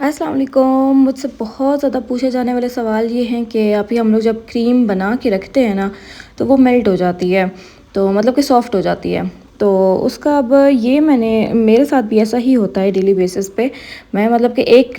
अस्सलाम वालेकुम। मुझसे बहुत ज़्यादा पूछे जाने वाले सवाल ये हैं कि अभी हम लोग जब क्रीम बना के रखते हैं ना, तो वो मेल्ट हो जाती है, तो मतलब कि सॉफ़्ट हो जाती है। तो उसका अब ये मैंने मेरे साथ भी ऐसा ही होता है डेली बेसिस पे। मैं मतलब कि एक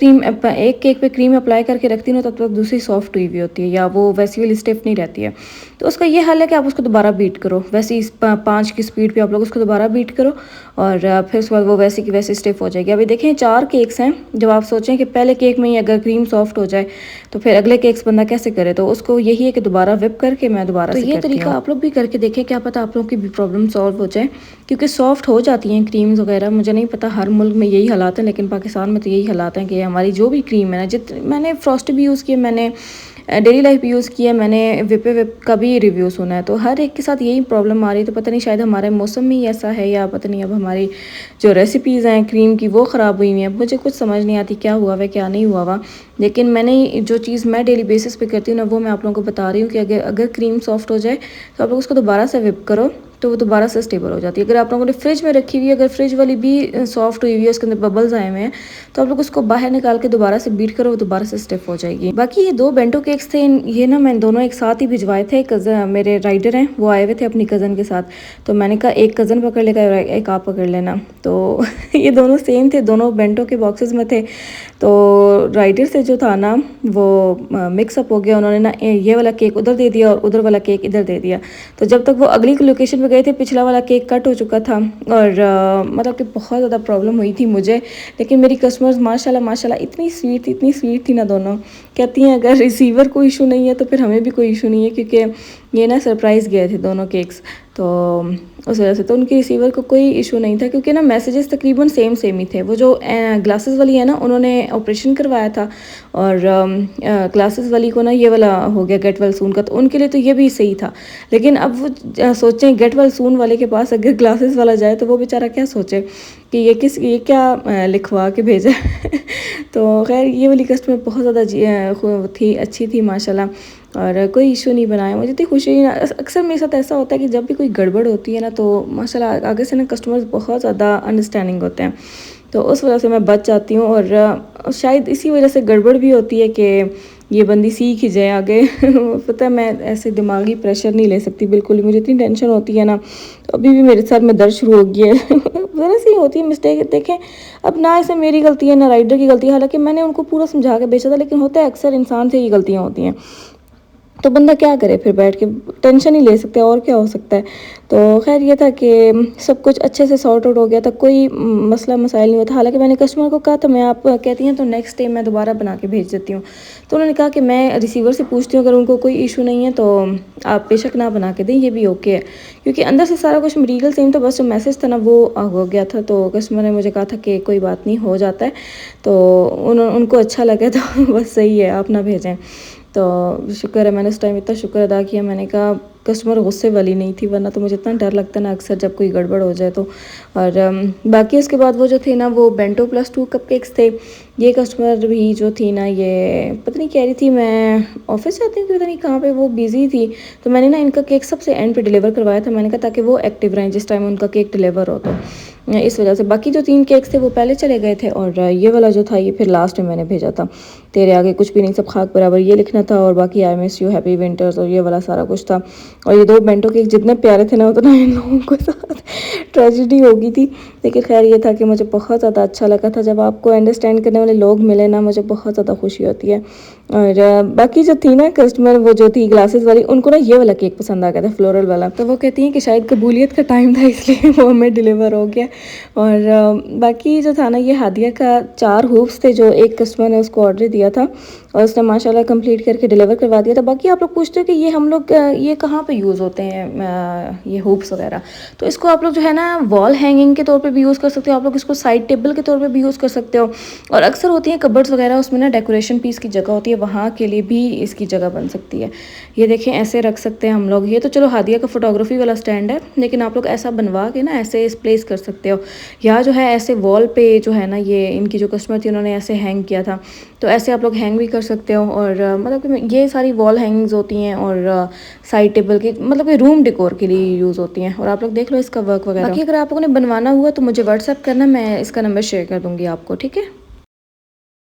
केक पे क्रीम अप्लाई करके रखती हूँ, तब तक दूसरी सॉफ़्ट हुई हुई होती है या वो वैसी वाली स्टिफ़ नहीं रहती है। तो उसका ये हल है कि आप उसको दोबारा बीट करो, वैसे ही 5 की स्पीड पे आप लोग उसको दोबारा बीट करो और फिर उसके बाद वो वैसी की वैसी स्टिफ़ हो जाएगी। अभी देखें 4 केक्स हैं, जब आप सोचें कि पहले केक में ही अगर क्रीम सॉफ्ट हो जाए तो फिर अगले केक्स बंदा कैसे करे, तो उसको यही है कि दोबारा विप करके मैं दोबारा से करती हूँ। तो ये तरीका आप लोग भी करके देखें, क्या पता आप लोग की भी प्रॉब्लम सॉल्व हो जाए, क्योंकि सॉफ्ट हो जाती हैं क्रीम्स वगैरह। मुझे नहीं पता हर मुल्क में यही हालात हैं, लेकिन पाकिस्तान में तो यही हालात हैं कि हमारी जो भी क्रीम है ना, मैंने फ्रॉस्टी भी यूज़ की है, मैंने डेली लाइफ भी यूज़ किया है, मैंने विप का भी रिव्यू सुना है, तो हर एक के साथ यही प्रॉब्लम आ रही है। तो पता नहीं शायद हमारे मौसम में ही ऐसा है, या पता नहीं अब हमारी जो रेसिपीज़ हैं क्रीम की वो ख़राब हुई हुई हैं। मुझे कुछ समझ नहीं आती क्या हुआ हुआ क्या नहीं हुआ हुआ, लेकिन मैंने जो चीज़ मैं डेली बेसिस पे करती हूँ ना, वो मैं आप लोगों को बता रही हूँ कि अगर क्रीम सॉफ्ट हो जाए तो आप लोग उसको दोबारा से विप करो, तो वो दोबारा से स्टेबल हो जाती है। अगर आप लोगों ने फ्रिज में रखी हुई है, अगर फ्रिज वाली भी सॉफ्ट हुई हुई है, उसके अंदर बबल्स आए हुए हैं, तो आप लोग उसको बाहर निकाल के दोबारा से बीट करो, वो दोबारा से स्टिफ हो जाएगी। बाकी ये 2 बेंटो केक्स थे, ये ना मैंने दोनों एक साथ ही भिजवाए थे। कज़न मेरे राइडर हैं, वो आए हुए थे अपनी कज़न के साथ, तो मैंने कहा एक कज़न पकड़ लेगा और एक आप पकड़ लेना। तो ये दोनों सेम थे, दोनों बेंटो के बॉक्सेस में थे। तो राइडर से जो था ना, वो मिक्सअप हो गया, उन्होंने ना ये वाला केक उधर दे दिया और उधर वाला केक इधर दे दिया। तो जब तक वो अगली लोकेशन पे गए थे, पिछला वाला केक कट हो चुका था और मतलब कि बहुत ज़्यादा प्रॉब्लम हुई थी मुझे। लेकिन मेरी कस्टमर्स माशाल्लाह माशाल्लाह इतनी स्वीट थी ना दोनों। कहती हैं अगर रिसीवर को इशू नहीं है तो फिर हमें भी कोई इशू नहीं है, क्योंकि ये ना सरप्राइज़ गए थे दोनों केक्स, तो उस वजह से तो उनकी रिसीवर को कोई इशू नहीं था, क्योंकि ना मैसेजेस तकरीबन सेम ही थे। वो जो ग्लासेस वाली है ना, उन्होंने ऑपरेशन करवाया था, और ग्लासेस वाली को ना ये वाला हो गया गेट वेल सून का, तो उनके लिए तो ये भी सही था। लेकिन अब वो सोचें गेट वेल सून वाले के पास अगर ग्लासेस वाला जाए तो वो बेचारा क्या सोचे कि ये क्या लिखवा के भेजा है। तो खैर ये वाली कस्टमर बहुत ज़्यादा थी, अच्छी थी माशाल्लाह, और कोई इशू नहीं बनाया। मुझे इतनी खुशी, अक्सर मेरे साथ ऐसा होता है कि जब भी कोई गड़बड़ होती है ना, तो माशाल्लाह आगे से ना कस्टमर्स बहुत ज़्यादा अंडरस्टैंडिंग होते हैं, तो उस वजह से मैं बच जाती हूँ। और शायद इसी वजह से गड़बड़ भी होती है कि ये बंदी सीख ही जाए आगे। पता है मैं ऐसे दिमागी प्रेशर नहीं ले सकती बिल्कुल ही, मुझे इतनी टेंशन होती है ना। तो अभी भी मेरे साथ में दर्द शुरू हो गई है। ज़रा सी होती है मिस्टेक, देखें अब ना ऐसे मेरी गलती है ना राइडर की गलती है, हालांकि मैंने उनको पूरा समझा के बेचा था, लेकिन होता है अक्सर इंसान से ही गलतियाँ होती हैं, तो बंदा क्या करे, फिर बैठ के टेंशन ही ले सकते हैं, और क्या हो सकता है। तो खैर ये था कि सब कुछ अच्छे से सॉर्ट आउट हो गया था, कोई मसला मसाइल नहीं होता। हालांकि मैंने कस्टमर को कहा था मैं आप कहती हैं तो नेक्स्ट डे मैं दोबारा बना के भेज देती हूँ, तो उन्होंने कहा कि मैं रिसीवर से पूछती हूँ, अगर उनको कोई इशू नहीं है तो आप बेशक ना बना के दें, ये भी ओके है, क्योंकि अंदर से सारा कुछ मटीरियल सेम था, बस जो मैसेज था ना वो हो गया था। तो कस्टमर ने मुझे कहा था कि कोई बात नहीं, हो जाता है, तो उनको अच्छा लगा, तो बस सही है, आप ना भेजें। तो शुक्र है, मैंने उस टाइम इतना शुक्र अदा किया, मैंने कहा कस्टमर गुस्से वाली नहीं थी, वरना तो मुझे इतना डर लगता ना अक्सर जब कोई गड़बड़ हो जाए तो। और बाकी उसके बाद वो जो थे ना, वो बेंटो +2 कपकेक्स थे। ये कस्टमर भी जो थी ना, ये पता नहीं कह रही थी मैं ऑफिस जाती हूँ, पता नहीं कहाँ पे वो बिज़ी थी, तो मैंने ना इनका केक सबसे एंड पे डिलीवर करवाया था। मैंने कहा ताकि वो एक्टिव रहें जिस टाइम उनका केक डिलीवर हो, तो इस वजह से बाकी जो 3 केक्स थे वो पहले चले गए थे, और ये वाला जो था ये फिर लास्ट में मैंने भेजा था। तेरे आगे कुछ भी नहीं, सब खाक बराबर, ये लिखना था, और बाकी I miss you, happy winters, और ये वाला सारा कुछ था। और ये 2 बेंटो केक जितने प्यारे थे ना, उतना इन लोगों के साथ ट्रेजिडी हो गई थी। लेकिन खैर ये था कि मुझे बहुत ज़्यादा अच्छा लगा था, जब आपको अंडरस्टैंड करने वाले लोग मिले ना, मुझे बहुत ज़्यादा खुशी होती है। और बाकी जो थी ना कस्टमर, वो जो थी ग्लासेस वाली, उनको ना ये वाला केक पसंद आ गया था, फ्लोरल वाला, तो वो कहती हैं कि शायद कबूलियत का टाइम था इसलिए वो हमें डिलीवर हो गया। और बाकी जो था ना, ये हादिया का 4 हुप्स थे जो एक कस्टमर ने उसको ऑर्डर दिया था, और उसने माशाल्लाह कंप्लीट करके डिलीवर करवा दिया था। बाकी आप लोग पूछते हो कि ये हम लोग ये कहाँ पे यूज़ होते हैं, ये हुप्स वगैरह, तो इसको आप लोग जो है ना वॉल हैंगिंग के तौर पे भी यूज़ कर सकते हो, आप लोग इसको साइड टेबल के तौर पे भी यूज़ कर सकते हो, और अक्सर होती हैं कबर्ड्स वगैरह, उसमें ना डेकोरेशन पीस की जगह होती है, वहाँ के लिए भी इसकी जगह बन सकती है। ये देखें ऐसे रख सकते हैं हम लोग, ये तो चलो हादिया का फोटोग्राफी वाला स्टैंड है, लेकिन आप लोग ऐसा बनवा के ना ऐसे प्लेस कर सकते हो, या जो है ऐसे वॉल पे जो है ना, ये इनकी जो कस्टमर थी उन्होंने ऐसे हैंग किया था, तो ऐसे आप लोग हैंग भी कर सकते हो। और मतलब कि ये सारी वॉल हैंगिंग्स होती हैं, और साइड टेबल की मतलब कि रूम डेकोर के लिए यूज़ होती हैं, और आप लोग देख लो इसका वर्क वगैरह। बाकी अगर आप लोगों ने बनवाना हुआ तो मुझे व्हाट्सएप करना, मैं इसका नंबर शेयर कर दूँगी आपको, ठीक है।